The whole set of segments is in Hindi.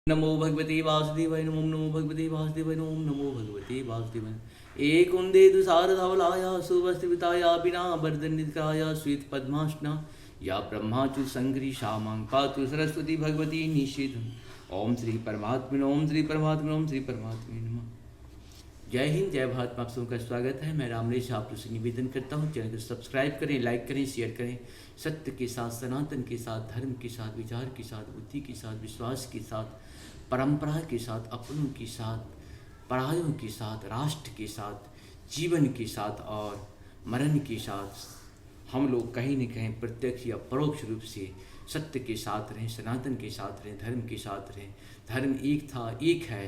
नमो भगवते वासुदेवाय ओम नमो भगवते वासुदेवाय ओम नमो भगवते वासुदेवाय एक उन्दे तु शारदावलाया सुवस्त्रिताया बिना वर्धनिकाया श्वेत पद्मासना या ब्रह्माचु संग्री शामां पातु सरस्वती भगवती निषेध। ओम श्री परमात्मने ओम श्री परमात्मने ओम श्री परमात्मने नमः। जय हिंद, जय भारत। आप सबका स्वागत है। मैं रामलेश आप लोग से निवेदन करता हूँ, चैनल को सब्सक्राइब करें, लाइक करें, शेयर करें। सत्य के साथ, सनातन के साथ, धर्म के साथ, विचार के साथ, बुद्धि के साथ, विश्वास के साथ, परंपरा के साथ, अपनों के साथ, परायों के साथ, राष्ट्र के साथ, जीवन के साथ और मरण के साथ हम लोग कहीं न कहीं प्रत्यक्ष या परोक्ष रूप से सत्य के साथ रहें, सनातन के साथ रहें, धर्म के साथ रहें। धर्म एक था, एक है,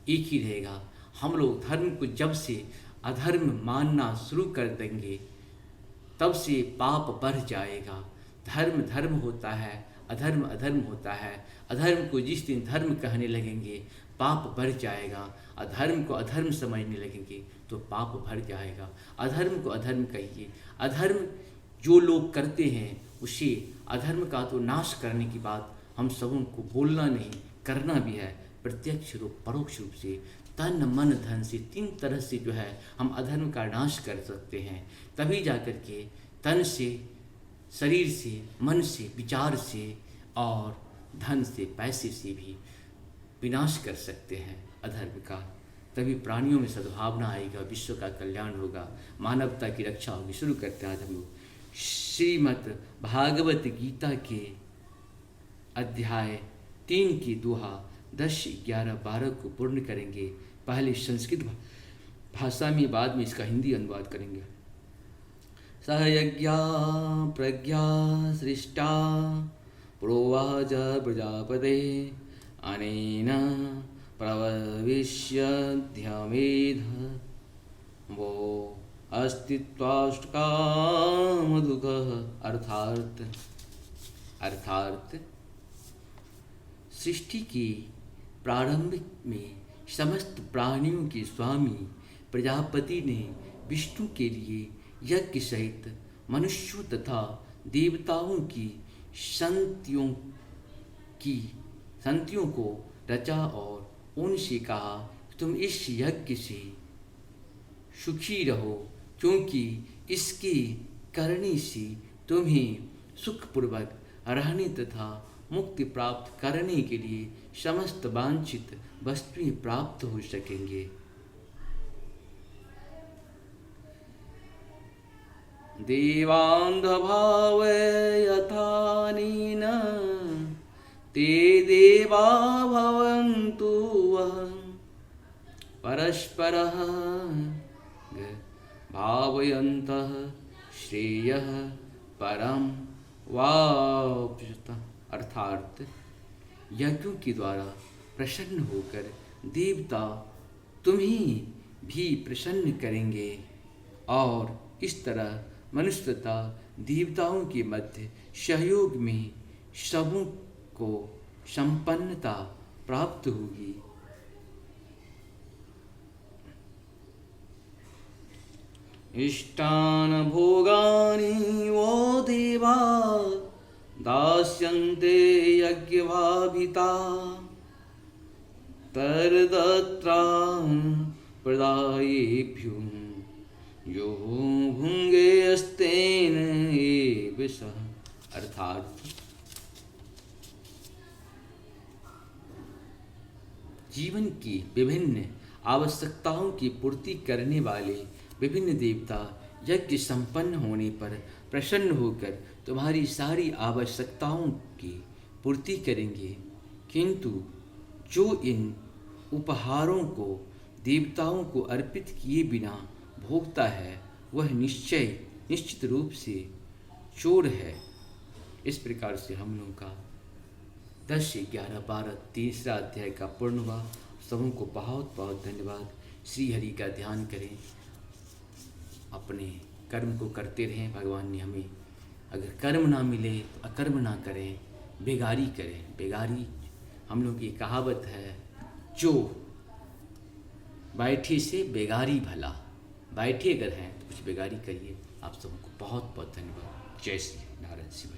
एक ही रहेगा। हम लोग धर्म को जब से अधर्म मानना शुरू कर देंगे तब से पाप बढ़ जाएगा। धर्म धर्म होता है, अधर्म अधर्म होता है। अधर्म को जिस दिन धर्म कहने लगेंगे पाप बढ़ जाएगा। अधर्म को अधर्म समझने लगेंगे तो पाप बढ़ जाएगा। अधर्म को अधर्म कहिए। अधर्म जो लोग करते हैं उसे अधर्म का तो नाश करने की बात हम सबों को बोलना नहीं, करना भी है। प्रत्यक्ष रूप, परोक्ष रूप से, तन मन धन से, तीन तरह से जो है हम अधर्म का नाश कर सकते हैं। तभी जाकर के तन से, शरीर से, मन से, विचार से और धन से, पैसे से भी विनाश कर सकते हैं अधर्म का। तभी प्राणियों में सद्भावना आएगा, विश्व का कल्याण होगा, मानवता की रक्षा होगी। शुरू करते हैं आज हम लोग श्रीमद् भागवत गीता के अध्याय 3 की दोहा 10, 11, 12 को पूर्ण करेंगे। पहले संस्कृत भाषा में, बाद में इसका हिंदी अनुवाद करेंगे। सहयज्ञा प्रज्ञा सृष्टा प्रोवाच प्रजापते अनेन प्रवविष्यध्यमेध वो अस्तित्वाष्टकामधुकः। अर्थात सृष्टि की प्रारंभ में समस्त प्राणियों के स्वामी प्रजापति ने विष्णु के लिए यज्ञ सहित मनुष्यों तथा देवताओं की संतियों को रचा और उनसे कहा, तुम इस यज्ञ से सुखी रहो, क्योंकि इसके करने से तुम्हें सुखपूर्वक रहने तथा मुक्ति प्राप्त करने के लिए समस्त वांछित वस्तुएं प्राप्त हो सकेंगे। देवांधभाव यथानेन ते देवा भवन्तु परस्परः भावयन्तः श्रेयः परम वाप्स्यथ। अर्थात यज्ञों के द्वारा प्रसन्न होकर देवता तुम्हें भी प्रसन्न करेंगे और इस तरह मनुष्य तथा देवताओं के मध्य सहयोग में सबों को संपन्नता प्राप्त होगी। इष्टान भोगानि वो देवा दास्यन्ते यज्ञभाविता तर्दत्रान् प्रदायेभ्यो यो भुङ्गेस्तेन एव सः। अर्थात जीवन की विभिन्न आवश्यकताओं की पूर्ति करने वाले विभिन्न देवता यज्ञ संपन्न होने पर प्रसन्न होकर तुम्हारी सारी आवश्यकताओं की पूर्ति करेंगे। किंतु जो इन उपहारों को देवताओं को अर्पित किए बिना भोगता है वह निश्चित रूप से चोर है। इस प्रकार से हम लोगों का 10, 11, 12 तीसरा अध्याय का पूर्ण हुआ। सबों को बहुत बहुत धन्यवाद। श्री हरि का ध्यान करें, अपने कर्म को करते रहें। भगवान ने हमें अगर कर्म ना मिले तो अकर्म ना करें, बेगारी करें। बेगारी हम लोग की कहावत है, जो बैठे से बेगारी भला। बैठे अगर हैं तो कुछ बेगारी करिए। आप सबको बहुत बहुत धन्यवाद। जय श्री नारायण शिव।